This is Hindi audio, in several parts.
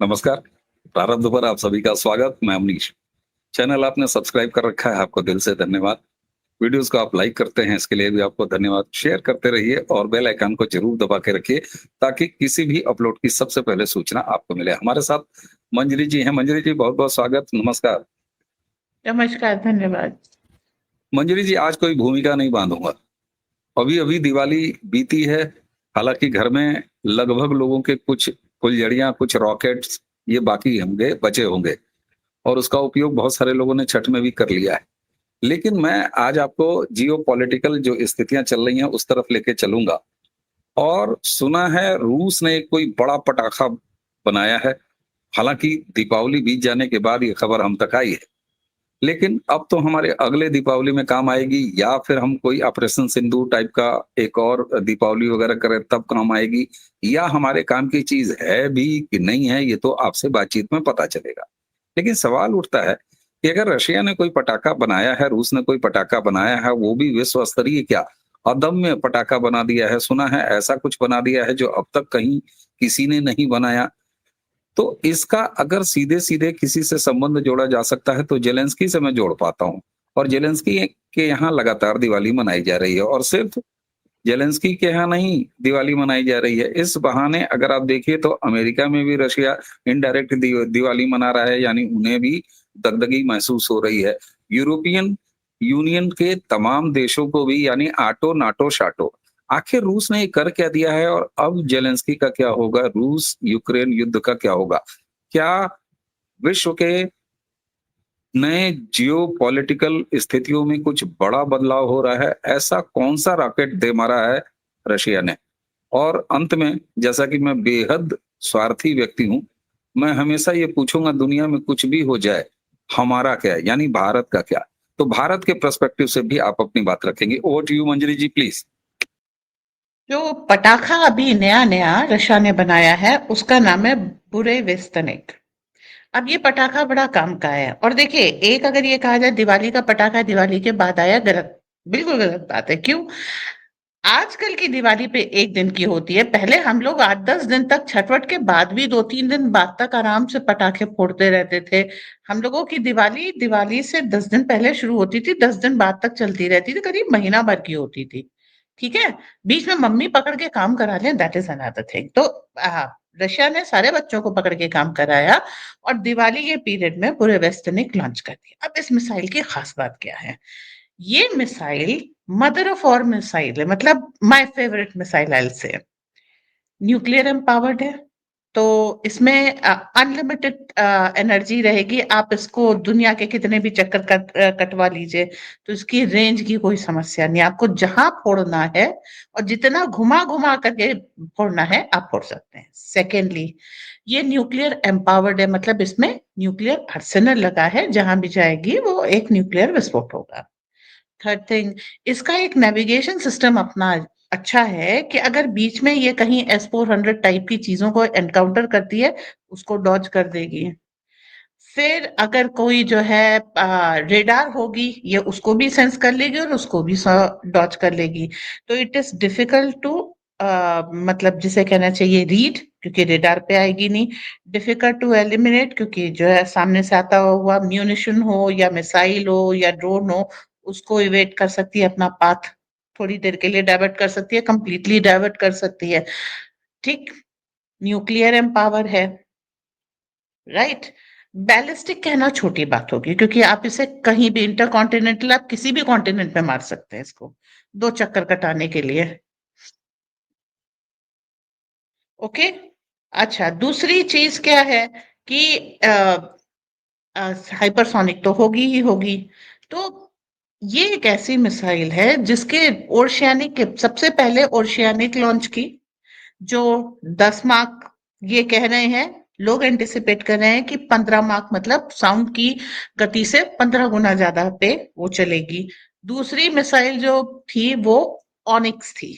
नमस्कार। प्रारब्ध पर आप सभी का स्वागत। मैं अमनीश। चैनल आपने सब्सक्राइब कर रखा है, आपको दिल से धन्यवाद। वीडियोस को आप लाइक करते हैं, इसके लिए भी आपको धन्यवाद। शेयर करते रहिए और बेल आइकन को जरूर दबा के रखिए ताकि किसी भी अपलोड की सबसे पहले सूचना आपको मिले। हमारे साथ मंजरी जी हैं। मंजरी जी, बहुत बहुत स्वागत। नमस्कार। नमस्कार, धन्यवाद। मंजरी जी, आज कोई भूमिका नहीं बांधूंगा। अभी अभी दिवाली बीती है। हालांकि घर में लगभग लोगों के कुछ फुलझड़ियां, कुछ रॉकेट्स ये बाकी होंगे, बचे होंगे, और उसका उपयोग बहुत सारे लोगों ने छठ में भी कर लिया है। लेकिन मैं आज आपको जियोपॉलिटिकल जो स्थितियां चल रही हैं उस तरफ लेके चलूंगा। और सुना है रूस ने कोई बड़ा पटाखा बनाया है। हालांकि दीपावली बीत जाने के बाद ये खबर हम तक आई है, लेकिन अब तो हमारे अगले दीपावली में काम आएगी, या फिर हम कोई ऑपरेशन सिंदूर टाइप का एक और दीपावली वगैरह करें तब काम आएगी, या हमारे काम की चीज है भी कि नहीं है, ये तो आपसे बातचीत में पता चलेगा। लेकिन सवाल उठता है कि अगर रशिया ने कोई पटाखा बनाया है, रूस ने कोई पटाखा बनाया है, वो भी विश्व स्तरीय, क्या अदम्य पटाखा बना दिया है। सुना है ऐसा कुछ बना दिया है जो अब तक कहीं किसी ने नहीं बनाया। तो इसका अगर सीधे-सीधे किसी से संबंध जोड़ा जा सकता है तो ज़ेलेंस्की से मैं जोड़ पाता हूँ। और ज़ेलेंस्की के यहाँ लगातार दिवाली मनाई जा रही है, और सिर्फ ज़ेलेंस्की के यहाँ नहीं दिवाली मनाई जा रही है। इस बहाने अगर आप देखिए तो अमेरिका में भी रशिया इनडायरेक्ट दिवाली मना रहा है, यानी उन्हें भी दगदगी महसूस हो रही है। यूरोपियन यूनियन के तमाम देशों को भी, यानी आटो, नाटो, शाटो। आखिर रूस ने ये कर क्या दिया है, और अब ज़ेलेंस्की का क्या होगा? रूस यूक्रेन युद्ध का क्या होगा? क्या विश्व के नए जियोपॉलिटिकल स्थितियों में कुछ बड़ा बदलाव हो रहा है? ऐसा कौन-सा रॉकेट दे मारा है रशिया ने? और अंत में, जैसा कि मैं बेहद स्वार्थी व्यक्ति हूँ, मैं हमेशा ये पूछूँगा दुनिया में कुछ भी हो जाए, हमारा क्या है? यानी भारत का क्या? तो भारत के पर्सपेक्टिव से भी आप अपनी बात रखेंगे। Over to you Manjari ji, please. जो पटाखा अभी नया-नया रशिया ने बनाया है, उसका नाम है बुरेविस्तनिक। अब ये पटाखा बड़ा काम का है और देखिए, एक अगर ये कहा जाए दिवाली का पटाखा दिवाली के बाद आया, गलत, बिल्कुल गलत बात है। क्यों? आजकल की दिवाली पे 1 दिन की होती है। पहले हम लोग 8-10 दिन तक, छठवट के बाद भी 2-3 दिन बाद तक आराम से पटाखे फोड़ते रहते थे। हम लोगों की दिवाली, दिवाली से 10 दिन पहले शुरू होती थी, 10 दिन बाद तक चलती रहती थी, करीब महीना भर की होती थी। ठीक है? बीच में मम्मी पकड़ के काम करा लें, दैट इज़ अनदर थिंग। तो रशिया ने सारे बच्चों को पकड़ के काम कराया और दिवाली के पीरियड में पूरे वेस्ट ने लॉन्च कर दिया। अब इस मिसाइल की खास बात क्या है? ये missile mother of all missile है, मतलब my favourite missile I will say. Nuclear empowered है, तो इसमें अनलिमिटेड एनर्जी रहेगी। आप इसको दुनिया के कितने भी चक्कर कटवा लीजिए, तो इसकी रेंज की कोई समस्या नहीं। आपको जहां फोड़ना है और जितना घुमा घुमा करके फोड़ना है, आप फोड़ सकते हैं। सेकेंडली, ये न्यूक्लियर एम्पावर्ड है, मतलब इसमें न्यूक्लियर आर्सेनल लगा है, जहां भी जाएगी वो एक न्यूक्लियर विस्फोट होगा। थर्ड थिंग, इसका एक नेविगेशन सिस्टम अपना अच्छा है कि अगर बीच में ये कहीं S-400 टाइप की चीजों को एनकाउंटर करती है, उसको डॉज कर देगी। फिर अगर कोई जो है रेडार होगी, ये उसको भी सेंस कर लेगी और उसको भी डॉज कर लेगी। तो इट इज डिफिकल्ट टू, मतलब जिसे कहना चाहिए रीड, क्योंकि रेडार पे आएगी नहीं। डिफिकल्ट टू एलिमिनेट, क्योंकि जो है सामने से आता हुआ म्यूनिशन हो या मिसाइल हो या ड्रोन हो, उसको इवेट कर सकती है, अपना पाथ थोड़ी देर के लिए डाइवर्ट कर सकती है, कंप्लीटली डाइवर्ट कर सकती है। ठीक, न्यूक्लियर एम्पावर है, राइट। बैलिस्टिक कहना छोटी बात होगी, क्योंकि आप इसे कहीं भी इंटरकॉन्टिनेंटल, आप किसी भी कॉन्टिनेंट पे मार सकते हैं इसको, 2 चक्कर कटाने के लिए। ओके। अच्छा, दूसरी चीज क्या है कि हाइपरसोनिक तो होगी ही होगी। तो ये एक ऐसी मिसाइल है जिसके ओशियानिक, सबसे पहले ओशियानिक लॉन्च की, जो 10 मार्क ये कह रहे हैं, लोग एंटिसिपेट कर रहे हैं कि 15 मार्क, मतलब साउंड की गति से 15 गुना ज्यादा पे वो चलेगी। दूसरी मिसाइल जो थी वो ऑनिक्स थी।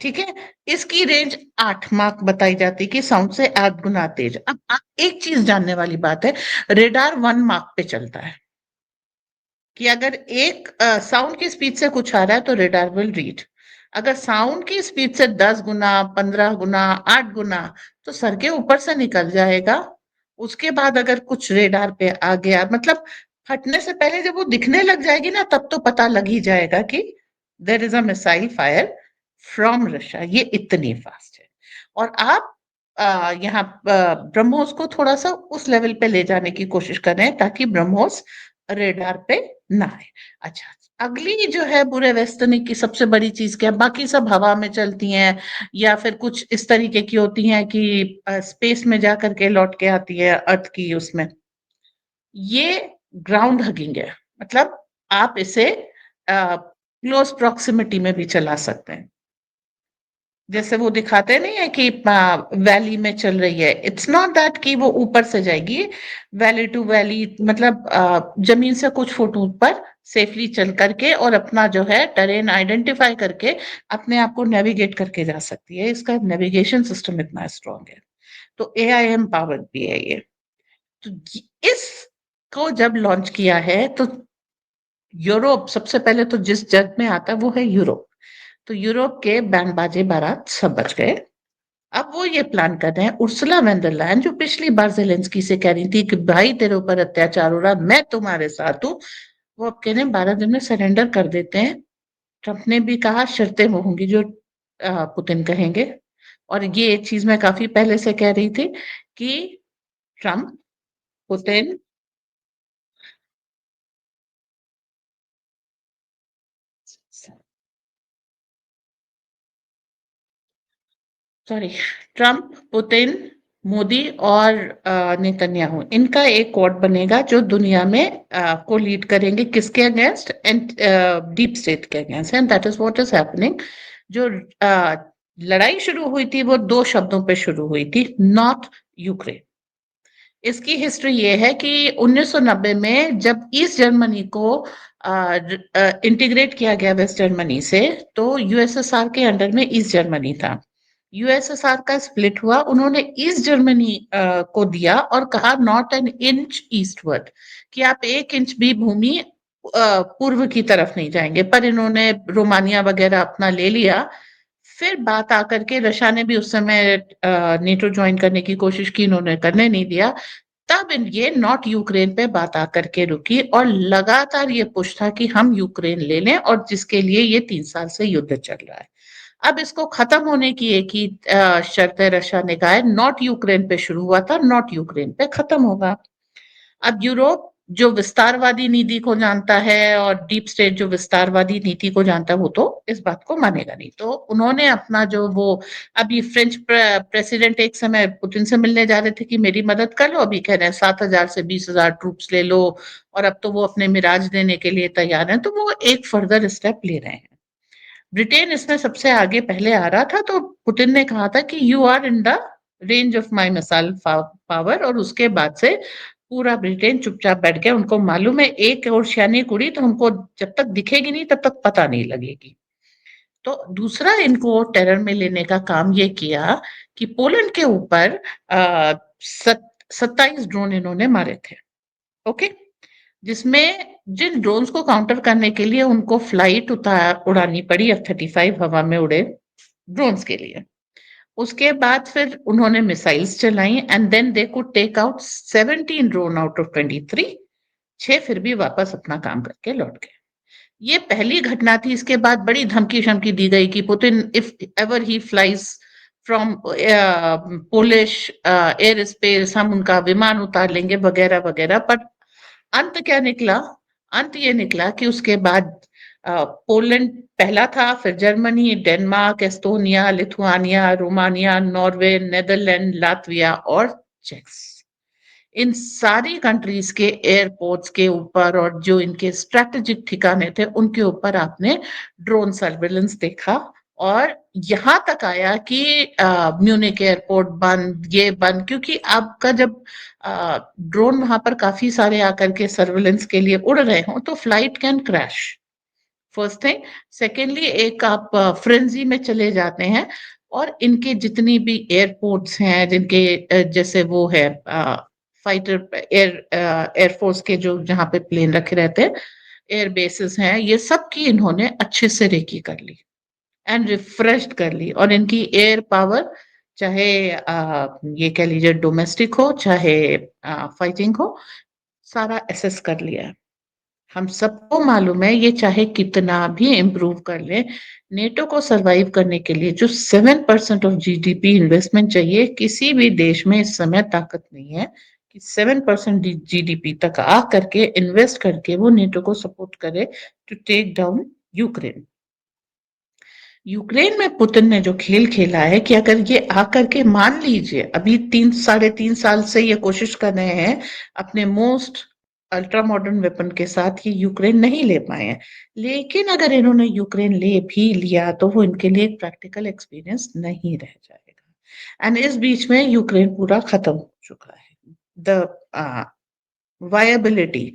ठीक है, इसकी रेंज 8 मार्क बताई जाती है कि साउंड से 8 गुना तेज। अब एक चीज जानने वाली बात है, रेडार 1 मार्क पे चलता है कि अगर एक साउंड की स्पीड से कुछ आ रहा है तो रेडार विल रीड। अगर साउंड की स्पीड से 10 गुना, 15 गुना, 8 गुना तो सर के ऊपर से निकल जाएगा। उसके बाद अगर कुछ रेडार पे आ गया, मतलब फटने से पहले जब वो दिखने लग जाएगी ना, तब तो पता लग ही जाएगा कि there is a missile fire from Russia. ये इतनी फास्ट है। और आप यहाँ ब्रह्मोस को थोड़ा सा उस लेवल पे ले जाने की कोशिश कर रहे हैं ताकि ब्रह्मोस रेडार पे ना आए। अच्छा, अगली जो है बुरे वेस्टर्निक की सबसे बड़ी चीज क्या, बाकी सब हवा में चलती हैं या फिर कुछ इस तरीके की होती हैं कि स्पेस में जा करके लौट के आती है अर्थ की उसमें। ये ग्राउंड हगिंग है, मतलब आप इसे क्लोज प्रॉक्सिमिटी में भी चला सकते हैं। जैसे वो दिखाते नहीं है कि वैली में चल रही है, इट्स नॉट दैट कि वो ऊपर से जाएगी, वैली टू वैली, मतलब जमीन से कुछ फुट ऊपर सेफली चल करके और अपना जो है टेरेन आइडेंटिफाई करके अपने आप को नेविगेट करके जा सकती है। इसका नेविगेशन सिस्टम इतना स्ट्रांग है। तो एआईएम पावर्ड भी है ये। तो इस को जब लॉन्च किया है तो यूरोप सबसे पहले तो जिस जग में आता है वो है यूरोप। तो यूरोप के बैंड बाजे बारात सब बच गए। अब वो ये प्लान कर रहे हैं, उर्सुला वॉन डर लायन जो पिछली बार ज़ेलेंस्की से कह रही थी कि भाई तेरे ऊपर अत्याचार हो रहा, मैं तुम्हारे साथ हूँ, वो अब कह रहे हैं 12 दिन में सरेंडर कर देते हैं। ट्रंप ने भी कहा शर्तें वो होंगी जो पुतिन कहेंगे। और ये एक चीज मैं काफी पहले से कह रही थी कि Trump, Putin, sorry, Trump, Putin, Modi और नेतन्याहू, इनका एक क्वाड बनेगा जो दुनिया में को लीड करेंगे किसके अगेंस्ट, एंड डीप स्टेट के against, and that is what is happening. जो लड़ाई शुरू हुई थी वो दो शब्दों पे शुरू हुई थी, नॉर्थ यूक्रेन। इसकी हिस्ट्री ये है कि 1990 में जब ईस्ट जर्मनी को इंटीग्रेट किया गया वेस्ट जर्मनी से, तो यूएसएसआर के अंडर में ईस्ट जर्मनी था। यूएसएसआर का स्प्लिट हुआ, उन्होंने ईस्ट जर्मनी को दिया और कहा नॉट एन इंच ईस्टवर्ड, कि आप 1 इंच भी भूमि पूर्व की तरफ नहीं जाएंगे। पर इन्होंने रोमानिया वगैरह अपना ले लिया। फिर बात आकर के रशिया ने भी उस समय नेटो ज्वाइन करने की कोशिश की, इन्होंने करने नहीं दिया। तब ये नॉर्थ यूक्रेन पे बात आकर के रुकी और लगातार ये पुश था कि हम यूक्रेन ले लें, और जिसके लिए ये 3 साल से युद्ध चल रहा है। अब इसको खत्म होने की एक ही शर्त है, रशिया ने कहा है नॉर्थ यूक्रेन पे शुरू हुआ था, नॉर्थ यूक्रेन पे खत्म होगा। अब यूरोप जो विस्तारवादी नीति को जानता है और डीप स्टेट जो विस्तारवादी नीति को जानता है, वो तो इस बात को मानेगा नहीं। तो उन्होंने अपना जो वो, अभी फ्रेंच प्रेसिडेंट एक समय पुतिन से मिलने जा रहे थे कि मेरी मदद कर लो, अभी कह रहे हैं 7,000 से 20,000 ट्रूप्स ले लो, और अब तो वो अपने मिराज देने के लिए तैयार हैं। तो वो एक फर्दर स्टेप ले रहे हैं। ब्रिटेन इसमें सबसे आगे पहले आ रहा था, तो पुतिन ने कहा था कि you are in the range of my missile power, और उसके बाद से पूरा ब्रिटेन चुपचाप बैठ गया। उनको मालूम है एक और सैनिक उड़ी तो हमको जब तक दिखेगी नहीं तब तक पता नहीं लगेगी। तो दूसरा इनको टेरर में लेने का काम ये किया कि पोलैंड के ऊपर 27 ड्रोन इन्होंने मारे थे। ओके, जिसमें जिन ड्रोन्स को काउंटर करने के लिए उनको फ्लाइट उड़ानी पड़ी, F-35 हवा में उड़े ड्रोन्स के लिए। उसके बाद फिर उन्होंने मिसाइल्स चलाई and then they could take out 17 drone out of 23। 6 फिर भी वापस अपना काम करके लौट गए। ये पहली घटना थी। इसके बाद बड़ी धमकी शमकी दी गई कि Putin if ever he flies from Polish air space, हम उनका विमान उतार लेंगे वगैरह वगैरह। पर अंत क्या निकला? अंत ये निकला कि उसके बाद पोलैंड पहला था, फिर Germany, Denmark, Estonia, Lithuania, Romania, Norway, Netherland, Latvia और चेक्स। इन सारी कंट्रीज के एयरपोर्ट्स के ऊपर और जो इनके स्ट्रेटेजिक ठिकाने थे उनके ऊपर आपने ड्रोन सर्वेलेंस देखा। और यहां तक आया कि म्यूनिक एयरपोर्ट बंद, ये बंद, क्योंकि आपका जब ड्रोन वहां पर काफी सारे आकर के सर्वेलेंस के लिए उड़ रहे हो तो flight can crash, first thing. Secondly, एक आप फ्रेंजी में चले जाते हैं, और इनके जितनी भी एयरपोर्ट्स हैं जिनके जैसे वो है फाइटर एयरफोर्स के जो जहाँ पे प्लेन रखे रहते हैं, एयर बेसिस हैं, ये सब की इन्होंने अच्छे से रेकी कर ली। एंड रिफ्रेश्ड कर ली, और इनकी एयर पावर चाहे ये कह लीजिए डोमेस्टिक हो चाहे फाइटिंग हो, सारा एसेस कर लिया है। हम सबको मालूम है ये चाहे कितना भी इम्प्रूव कर ले, नेटो को सरवाइव करने के लिए जो 7% ऑफ जीडीपी इन्वेस्टमेंट चाहिए, किसी भी देश में इस समय ताकत नहीं है कि 7% जीडीपी तक आ करके इन्वेस्ट करके वो नेटो को सपोर्ट करे to take down Ukraine. Ukraine में पुतिन ने जो खेल खेला है कि अगर ये आकर के मान लीजिए अभी 3 साढ़े 3 साल से ये कोशिश कर रहे हैं अपने मोस्ट अल्ट्रा मॉडर्न वेपन के साथ, ये यूक्रेन नहीं ले पाए हैं, लेकिन अगर इन्होंने यूक्रेन ले भी लिया तो वो इनके लिए एक प्रैक्टिकल एक्सपीरियंस नहीं रह जाएगा। एंड इस बीच में यूक्रेन पूरा खत्म हो चुका है। द वायबिलिटी,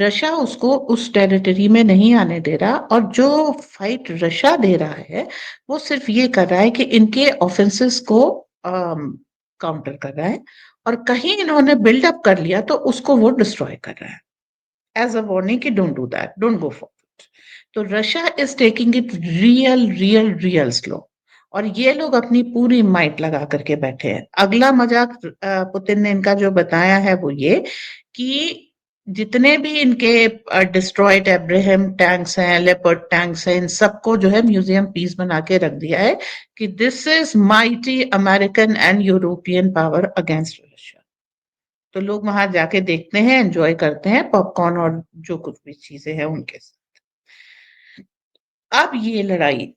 रशिया उसको उस टेरिटरी में नहीं आने दे रहा, और जो फाइट रशिया दे रहा है वो सिर्फ ये कर रहा है कि इनके ऑफेंसेस को काउंटर कर रहा है, और कहीं इन्होंने बिल्डअप कर लिया तो उसको वो डिस्ट्रॉय कर रहा है एज अ वार्निंग कि don't do that, don't go for it. तो Russia is taking it real real real slow, और ये लोग अपनी पूरी माइट लगा करके बैठे हैं। अगला मजाक पुतिन ने इनका जो बताया है वो ये कि जितने भी इनके डिस्ट्रॉयड एब्राहम टैंक्स हैं, लेपर्ड टैंक्स हैं, इन सबको जो है म्यूजियम पीस बना के रख दिया है कि this is mighty American and European power against Russia. तो लोग वहां जाके देखते हैं, एंजॉय करते हैं पॉपकॉर्न और जो कुछ भी चीजें हैं उनके साथ। अब ये लड़ाई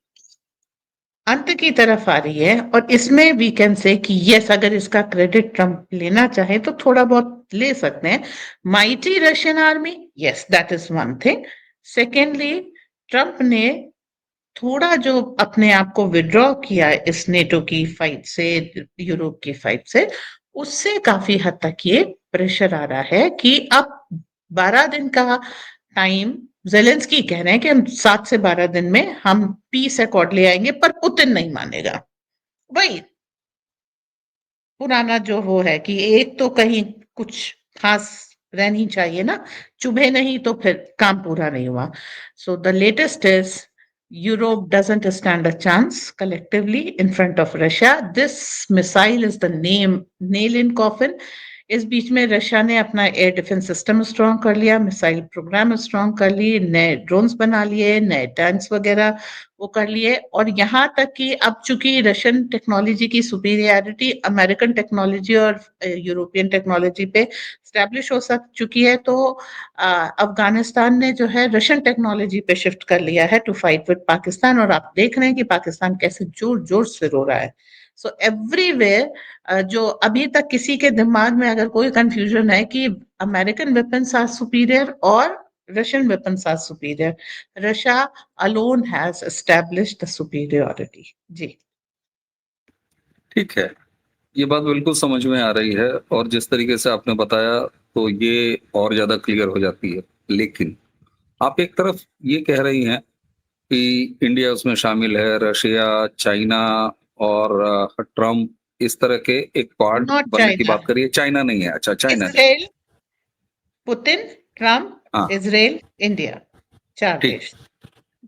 अंत की तरफ आ रही है, और इसमें वी कैन से कि यस, अगर इसका क्रेडिट ट्रम्प लेना चाहे तो थोड़ा बहुत ले सकते हैं। Mighty Russian army, yes that is one thing. Secondly, Trump ने थोड़ा जो अपने आप को विड्रॉ किया है इस नेटो की फाइट से, यूरोप की फाइट से, उससे काफी हद तक ये प्रेशर आ रहा है कि अब 12 दिन का टाइम, जेलेंस्की कह रहे हैं कि हम 7 से 12 दिन में हम पीस अकॉर्ड ले आएंगे, पर पुतिन नहीं मानेगा। वही पुराना जो वो है कि एक तो कहीं कुछ खास रहनी चाहिए ना, चुभे नहीं तो फिर काम पूरा नहीं हुआ। So the latest is Europe doesn't stand a chance collectively in front of Russia. This missile is the nail in coffin. इस बीच में रशिया ने अपना एयर डिफेंस सिस्टम स्ट्रॉन्ग कर लिया, मिसाइल प्रोग्राम स्ट्रॉन्ग कर लिए, नए ड्रोन्स बना लिए, नए टैंक्स वगैरह वो कर लिए, और यहाँ तक कि अब चूंकि रशियन टेक्नोलॉजी की सुपीरियरिटी अमेरिकन टेक्नोलॉजी और यूरोपियन टेक्नोलॉजी पे स्टैब्लिश हो सक चुकी है, तो अफगानिस्तान ने जो है रशियन टेक्नोलॉजी पे शिफ्ट कर लिया है टू फाइट विद पाकिस्तान, और आप देख रहे हैं कि पाकिस्तान कैसे जोर जोर से रो रहा है। सो एवरीवेयर जो अभी तक किसी के दिमाग में अगर कोई कंफ्यूजन है कि अमेरिकन वेपन्स आर सुपीरियर और Russian weapons are superior, Russia alone has established the superiority. जी ठीक है, ये बात बिल्कुल समझ में आ रही है, और जिस तरीके से आपने बताया तो ये और ज्यादा क्लियर हो जाती है। लेकिन आप एक तरफ ये कह रही हैं कि इंडिया उसमें शामिल है, रशिया, चाइना और ट्रम्प, इस तरह के एक क्वाड नॉट बनने की चाइना, बात करिए। चाइना नहीं है, अच्छा चाइना नहीं। इसराइल, पुतिन, ट्रम्प, हाँ इसराइल, इंडिया, 4 ठीक, देश।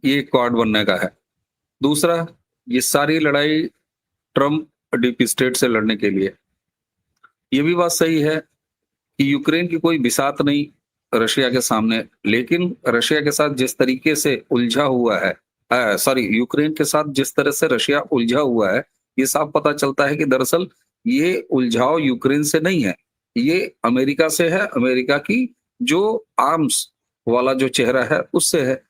ये क्वाड बनने का है। दूसरा, ये सारी लड़ाई ट्रम्प डीप स्टेट से लड़ने के लिए। ये भी बात सही है कि यूक्रेन की कोई बिसात नहीं रशिया के सामने, लेकिन रशिया के साथ जिस तरीके से उलझा हुआ है, सॉरी, यूक्रेन के साथ जिस तरह से रशिया उलझा हुआ है, ये साफ पता चलता है कि दरअसल ये उलझाव यूक्रेन से नहीं है, ये अमेरिका से है। अमेरिका की जो आर्म्स वाला जो चेहरा है उससे है।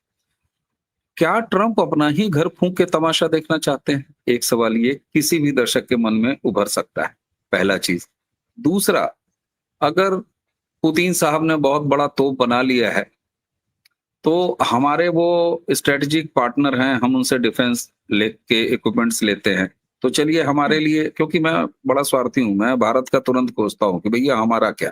क्या ट्रंप अपना ही घर फूंक के तमाशा देखना चाहते हैं? एक सवाल ये किसी भी दर्शक के मन में उभर सकता है, पहला चीज। दूसरा, अगर पुतिन साहब ने बहुत बड़ा तोप बना लिया है तो हमारे वो स्ट्रेटेजिक पार्टनर हैं, हम उनसे डिफेंस लेके इक्विपमेंट्स लेते हैं, तो चलिए हमारे लिए, क्योंकि मैं बड़ा स्वार्थी हूं, मैं भारत का तुरंत खोजता हूं कि भैया हमारा क्या,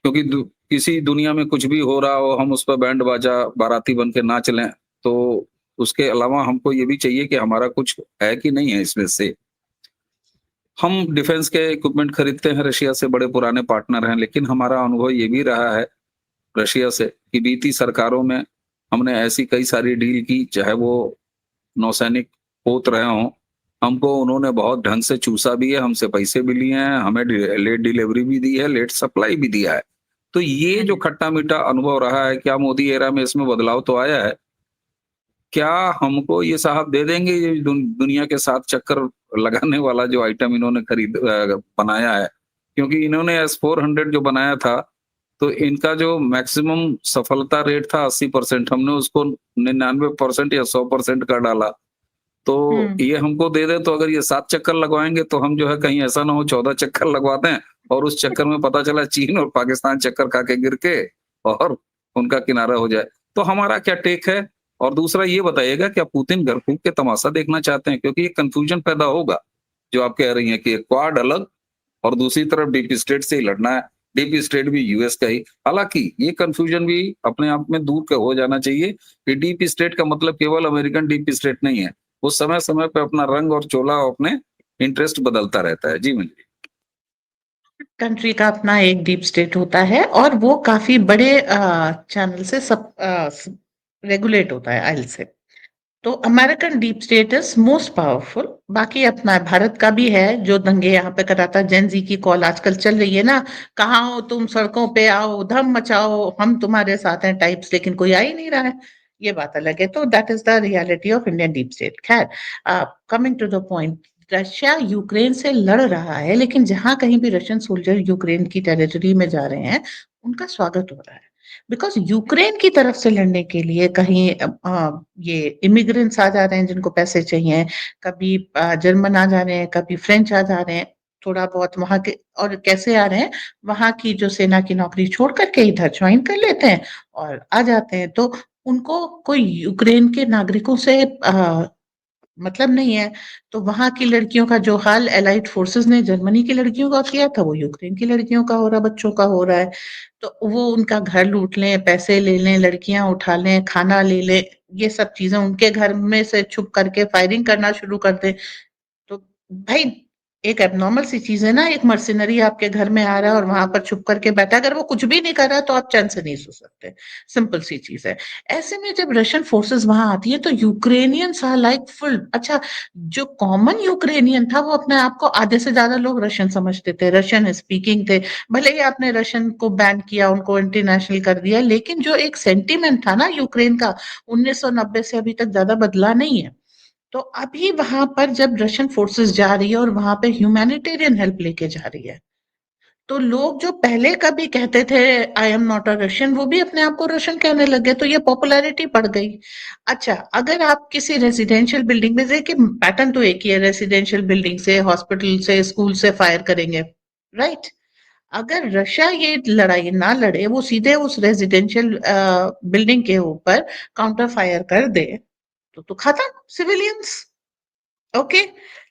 क्योंकि किसी दुनिया में कुछ भी हो रहा हो, हम उस पर बैंड बाजा बाराती बन के नाच लें, तो उसके अलावा हमको ये भी चाहिए कि हमारा कुछ है कि नहीं है इसमें से। हम डिफेंस के इक्विपमेंट खरीदते हैं रशिया से, बड़े पुराने पार्टनर हैं, लेकिन हमारा अनुभव ये भी रहा है रशिया से कि बीती सरकारों में हमने ऐसी कई सारी डील की, चाहे वो नौसैनिक पोत रहे हों, हमको उन्होंने बहुत ढंग से चूसा भी है, हमसे पैसे भी लिए हैं, हमें लेट डिलीवरी भी दी है, लेट सप्लाई भी दिया है। तो ये जो खट्टा-मीठा अनुभव रहा है, क्या मोदी एरा में इसमें बदलाव तो आया है? क्या हमको ये साहब दे देंगे ये दुनिया के 7 चक्कर लगाने वाला जो आइटम इन्होंने बनाया है? क्योंकि इन्होंने एस-400 जो बनाया था, तो इनका जो मैक्सिमम सफलता रेट था 80%, हमने उसको 99% या 100% कर डाला। तो ये हमको दे दें, तो अगर ये 7 चक्कर लगवाएँगे तो हम जो है कहीं ऐसा ना हो 14 चक्कर लगवा दें और उस चक्कर में पता चला चीन और पाकिस्तान चक्कर खा के गिर के और उनका किनारा हो जाए। तो हमारा क्या टेक है? और दूसरा ये बताइएगा, क्या पुतिन घर फूँक के तमाशा देखना चाहते हैं? क्योंकि ये कन्फ्यूजन पैदा होगा, जो आप कह रही हैं कि क्वाड अलग और दूसरी तरफ डीप स्टेट से ही लड़ना है। डीप स्टेट भी यूएस का ही। हालाँकि ये कन्फ्यूजन भी अपने आप में दूर हो जाना चाहिए कि डीप स्टेट का मतलब केवल अमेरिकन डीप स्टेट नहीं है। वो समय-समय पे अपना रंग और चोला और अपने इंटरेस्ट बदलता रहता है। जी, मंजरी। कंट्री का अपना एक डीप स्टेट होता है और वो काफी बड़े चैनल से सब रेगुलेट होता है, आई से। तो American deep state is most powerful. बाकी अपना भारत का भी है जो दंगे यहाँ पे कराता। जेन जी की कॉल आजकल चल रही है ना, कहाँ हो तुम, सड़कों पे आओ, धम मचाओ, हम तुम्हारे साथ हैं टाइप्स, लेकिन कोई आ ही नहीं रहा है। ये बात अलग है। तो that is the reality of Indian deep state. खैर, coming to the point, Russia Ukraine से लड़ रहा है, लेकिन जहां कहीं भी रशियन सोल्जर यूक्रेन की टेरिटरी में जा रहे हैं, उनका स्वागत हो रहा है। बिकॉज यूक्रेन की तरफ से लड़ने के लिए कहीं ये इमिग्रेंट्स आ जा रहे हैं जिनको पैसे चाहिए, कभी जर्मन आ जा रहे हैं, कभी फ्रेंच आ जा रहे हैं, थोड़ा बहुत वहां के। और कैसे आ रहे हैं, वहां की जो सेना की नौकरी छोड़ करके इधर ज्वाइन कर लेते हैं और आ जाते हैं। तो उनको कोई यूक्रेन के नागरिकों से मतलब नहीं है। तो वहां की लड़कियों का जो हाल एलाइड फोर्सेस ने जर्मनी की लड़कियों का किया था, वो यूक्रेन की लड़कियों का हो रहा, बच्चों का हो रहा है। तो वो उनका घर लूट लें, पैसे ले लें, लड़कियां उठा लें, खाना ले लें, ये सब चीजें उनके घर में से छुप करके फायरिंग करना शुरू कर दें। तो भाई, एक एबनॉर्मल सी चीज है ना, एक मर्सिनरी आपके घर में आ रहा है और वहां पर छुप करके बैठा, अगर वो कुछ भी नहीं कर रहा तो आप चैन से नहीं सो सकते। सिंपल सी चीज है। ऐसे में जब रशियन फोर्सेस वहां आती है तो यूक्रेनियंस आर लाइक फुल। अच्छा, जो कॉमन यूक्रेनियन था वो अपने आप को आधे से ज्यादा लोग रशियन समझते थे, रशियन स्पीकिंग थे। भले ही आपने रशियन को बैन किया, उनको इंटरनेशनल कर दिया, लेकिन जो एक सेंटिमेंट था ना यूक्रेन का, 1990 से अभी तक ज्यादा बदला नहीं है। तो अभी वहां पर जब रशियन फोर्सेस जा रही है और वहां पे ह्यूमैनिटेरियन हेल्प लेके जा रही है, तो लोग जो पहले कभी कहते थे I am not a Russian, वो भी अपने आप को रशियन कहने लगे। तो ये पॉपुलैरिटी बढ़ गई। अच्छा, अगर आप किसी रेजिडेंशियल बिल्डिंग में, देखिए पैटर्न तो एक ही है, रेजिडेंशियल बिल्डिंग से, हॉस्पिटल से, स्कूल से फायर करेंगे, राइट? अगर रशिया ये लड़ाई ना लड़े, वो सीधे उस रेजिडेंशियल बिल्डिंग के ऊपर काउंटर फायर कर दे, तो खत्म सिविलियंस। ओके।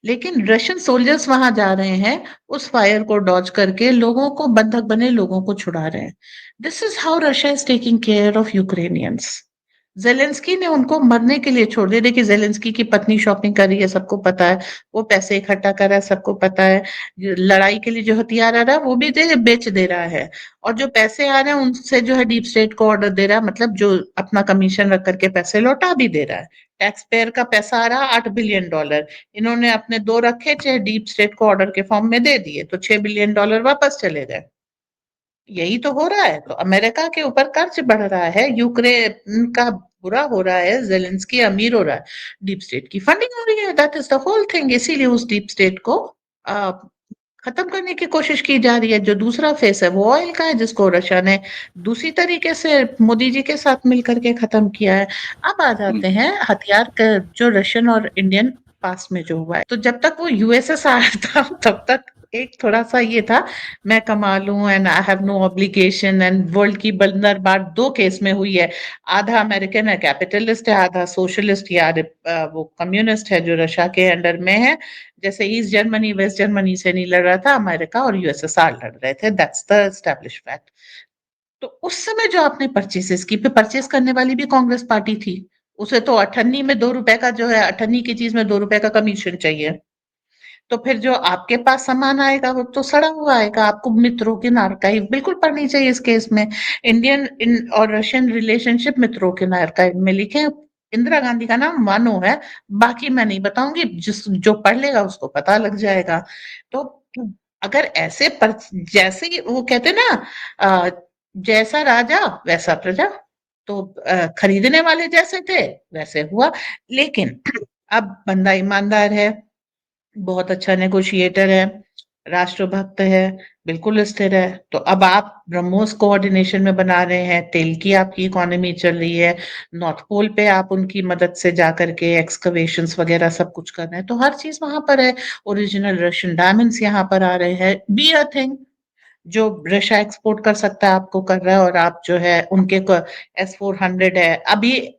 लेकिन रशियन सोल्जर्स वहां जा रहे हैं, उस फायर को डॉज करके लोगों को, बंधक बने लोगों को छुड़ा रहे हैं। This is how Russia is taking care of Ukrainians. Zelensky ने उनको मरने के लिए छोड़ दिया। देखिए, जेलेंस्की की पत्नी शॉपिंग कर रही है, सबको पता है। वो पैसे इकट्ठा कर रहा है, सबको पता है। लड़ाई के लिए जो हथियार आ रहा है वो भी बेच दे रहा है। और जो पैसे आ रहे हैं उनसे जो है डीप स्टेट को ऑर्डर दे रहा है, मतलब जो अपना कमीशन रख करके पैसे लौटा भी दे रहा है। टैक्स पेयर का पैसा आ रहा है $8 बिलियन। इन्होंने अपने दो रखे, चाहे डीप स्टेट को ऑर्डर के फॉर्म में दे दिए, तो $6 बिलियन वापस चले गए। यही तो हो रहा है। तो अमेरिका के ऊपर कर्ज बढ़ रहा है, यूक्रेन का बुरा हो रहा है, जेलेंस्की अमीर हो रहा है, डीप स्टेट की फंडिंग हो रही है। That is the whole thing. इसीलिए उस डीप स्टेट को आ, खत्म करने की कोशिश की जा रही है। जो दूसरा फेस है वो ऑयल का है, जिसको रशिया ने दूसरी तरीके से मोदी जी के साथ मिलकर के खत्म किया है। अब आ हुँ, जाते हैं हथियार का, जो रशियन और इंडियन पास में जो हुआ है। तो जब तक वो यूएसएसआर था तब तक एक थोड़ा सा ये था, मैं कमा लूं and I have no obligation, and world की बंदरबाट दो केस में हुई है। आधा अमेरिकन है, कैपिटलिस्ट है, आधा सोशलिस्ट या वो कम्युनिस्ट है जो रशिया के अंडर में है। जैसे ईस्ट जर्मनी वेस्ट जर्मनी से नहीं लड़ रहा था, अमेरिका और यूएसएसआर लड़ रहे थे। That's the establish fact. तो उस समय जो आपने परचेसेस की, पे परचेस करने वाली भी कांग्रेस पार्टी थी। उसे तो अठन्नी में ₹2 का जो है, अठन्नी की चीज में ₹2 का कमीशन चाहिए। तो फिर जो आपके पास सामान आएगा वो तो सड़ा हुआ आएगा। आपको मित्रों की आर्काइव बिल्कुल पढ़नी चाहिए इस केस में। इंडियन और रशियन रिलेशनशिप मित्रों के आर्काइव में लिखे, इंदिरा गांधी का नाम मानो है, बाकी मैं नहीं बताऊंगी, जो पढ़ लेगा उसको पता लग जाएगा। तो अगर ऐसे पर, जैसे ही वो कहते ना, अ, जैसा राजा वैसा प्रजा, तो खरीदने वाले जैसे थे वैसे हुआ। लेकिन अब बंदा ईमानदार है, बहुत अच्छा नेगोशिएटर है, राष्ट्रभक्त है, बिल्कुल स्थिर है। तो अब आप ब्रह्मोस कोऑर्डिनेशन में बना रहे हैं, तेल की आपकी इकोनॉमी चल रही है, नॉर्थ पोल पे आप उनकी मदद से जा करके एक्सकवेशंस वगैरह सब कुछ कर रहे हैं, तो हर चीज वहां पर है। ओरिजिनल रशियन डायमंड्स यहाँ पर आ रहे हैं, बी अ थिंग। जो रशिया एक्सपोर्ट कर सकता है आपको कर रहा है, और आप जो है उनके S-400 है अभी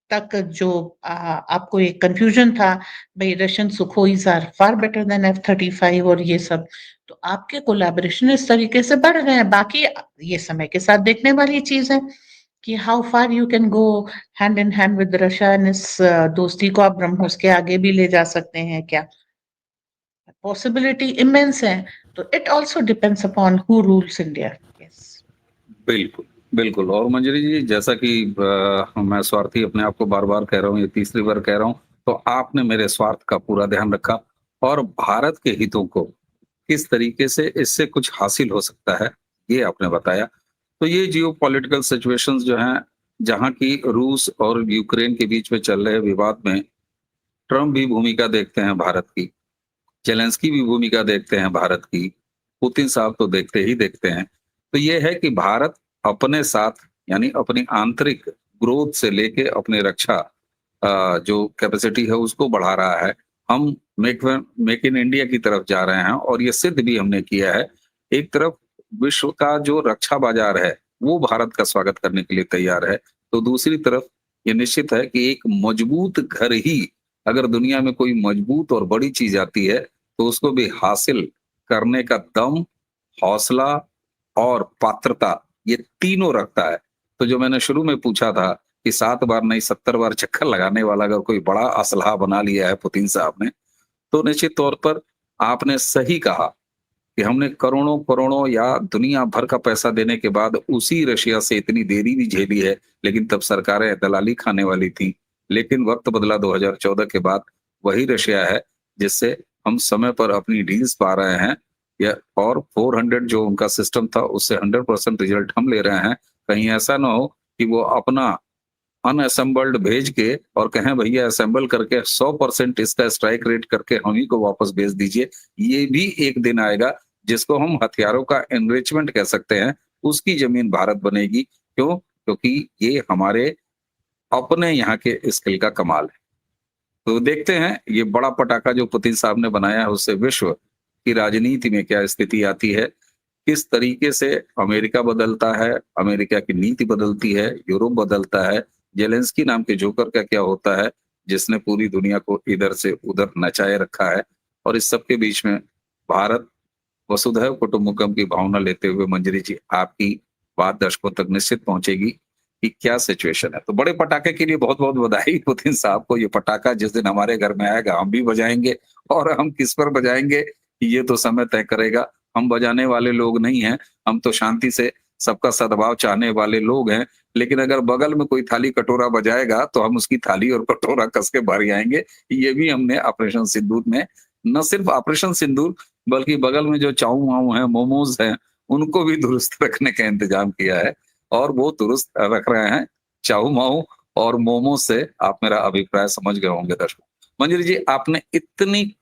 तक। जो आपको एक कंफ्यूजन था, भाई Russian Sukhois are far better than F-35 और ये सब, तो आपके कोलैबोरेशन इस तरीके से बढ़ रहे हैं। बाकी ये समय के साथ देखने वाली चीज है कि how far you can go hand in hand with Russia, इस दोस्ती को आप ब्रह्मोस के आगे भी ले जा सकते हैं क्या? पॉसिबिलिटी इमेंस है। तो it also depends upon who rules India. Yes. बिल्कुल, बिल्कुल। और मंजरी जी, जैसा कि मैं स्वार्थी अपने आप को बार-बार कह रहा हूँ, ये तीसरी बार कह रहा हूँ, तो आपने मेरे स्वार्थ का पूरा ध्यान रखा और भारत के हितों को किस तरीके से इससे कुछ हासिल हो सकता है, ये आपने बताया। तो ये जियोपॉलिटिकल सिचुएशंस जो हैं, जहाँ की रूस और यूक्रेन के बीच में चल रहे विवाद में ट्रम्प भी भूमिका देखते हैं भारत की, ज़ेलेंस्की भी भूमिका देखते हैं भारत की, पुतिन साहब तो देखते ही देखते हैं। तो ये है कि भारत अपने साथ, यानी अपनी आंतरिक ग्रोथ से लेके अपनी रक्षा जो कैपेसिटी है उसको बढ़ा रहा है। हम मेक इन इंडिया की तरफ जा रहे हैं और ये सिद्ध भी हमने किया है। एक तरफ विश्व का जो रक्षा बाजार है, वो भारत का स्वागत करने के लिए तैयार है। तो दूसरी तरफ ये निश्चित है कि एक मजबूत घर ही, अगर दुनिया में कोई मजबूत और बड़ी चीज़ आती है, तो उसको भी हासिल करने का दम, हौसला और पात्रता, ये तीनों रखता है। तो जो मैंने शुरू में पूछा था कि 7 बार नहीं 70 बार चक्कर लगाने वाला अगर कोई बड़ा असलहा बना लिया है पुतिन साहब ने, तो निश्चित तौर पर आपने सही कहा कि हमने करोड़ों-करोड़ों या दुनिया भर का पैसा देने के बाद उसी रशिया से इतनी देरी भी झेली है, लेकिन तब सरकारें दलाली खाने वाली थीं। लेकिन वक़्त बदला 2014 के बाद, वही रशिया है जिससे हम समय पर अपनी डील्स पा रहे हैं, या और 400 जो उनका सिस्टम था उससे 100% रिज़ल्ट हम ले रहे हैं। कहीं ऐसा ना हो कि वो अपना अनअसेंबल्ड भेज के और कहें भैया असेंबल करके 100% इसका स्ट्राइक रेट करके हम ही को वापस भेज दीजिए। ये भी एक दिन आएगा जिसको हम हथियारों का एनरिचमेंट कह सकते हैं, उसकी ज़मीन भारत बनेगी। क्यों? क्योंकि ये हमारे अपने यहाँ के स्किल का कमाल है। तो देखते हैं ये बड़ा पटाखा जो पुतिन साहब ने बनाया है उससे विश्व की राजनीति में क्या स्थिति आती है, किस तरीके से अमेरिका बदलता है, अमेरिका की नीति बदलती है, यूरोप बदलता है, ज़ेलेंस्की नाम के जोकर का क्या होता है, जिसने पूरी दुनिया को इधर से उधर नचाए रखा है। और इस सब के बीच में भारत वसुधैव कुटुंबकम की भावना लेते हुए मंजरी जी, आपकी बात दर्शकों तक निश्चित पहुंचेगी कि क्या सिचुएशन है। तो बड़े पटाखे के लिए बहुत-बहुत बधाई पुतिन साहब को। ये पटाखा जिस दिन हमारे घर में आएगा हम भी बजाएँगे, और हम किस पर बजाएँगे ये तो समय तय करेगा। हम बजाने वाले लोग नहीं हैं, हम तो शांति से सबका सद्भाव चाहने वाले लोग हैं। लेकिन अगर बगल में कोई थाली कटोरा बजाएगा तो हम उसकी थाली और कटोरा कस के भर आएँगे। ये भी हमने ऑपरेशन सिंदूर में, न सिर्फ ऑपरेशन सिंदूर बल्कि बगल में जो चाऊ-माऊ हैं, मोमोज़ हैं, उनको भी दुरुस्त रखने का इंतज़ाम किया है और वो दुरुस्त रख रहे हैं। चाऊ-माऊ और मोमो से आप मेरा अभिप्राय समझ गए होंगे दर्शकों। मंजरी जी, आपने इतनी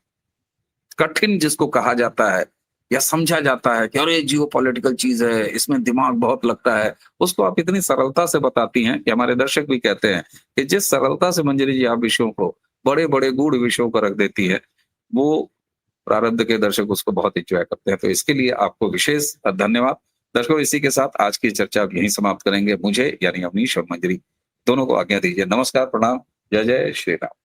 कठिन जिसको कहा जाता है या समझा जाता है कि अरे जियोपॉलिटिकल चीज़ है, इसमें दिमाग बहुत लगता है, उसको आप इतनी सरलता से बताती हैं कि हमारे दर्शक भी कहते हैं कि जिस सरलता से मंजरी जी आप विषयों को, बड़े-बड़े गूढ़ विषयों को रख देती हैं, वो प्रारब्ध के दर्शक उसको बहुत एन्जॉय करते हैं। तो इसके लिए आपको विशेष धन्यवाद। दर्शकों, इसी के साथ आज की चर्चा अब यहीं समाप्त करेंगे। मुझे यानी अवनीश और मंजरी दोनों को आज्ञा दीजिए। नमस्कार, प्रणाम, जय जय श्री राम।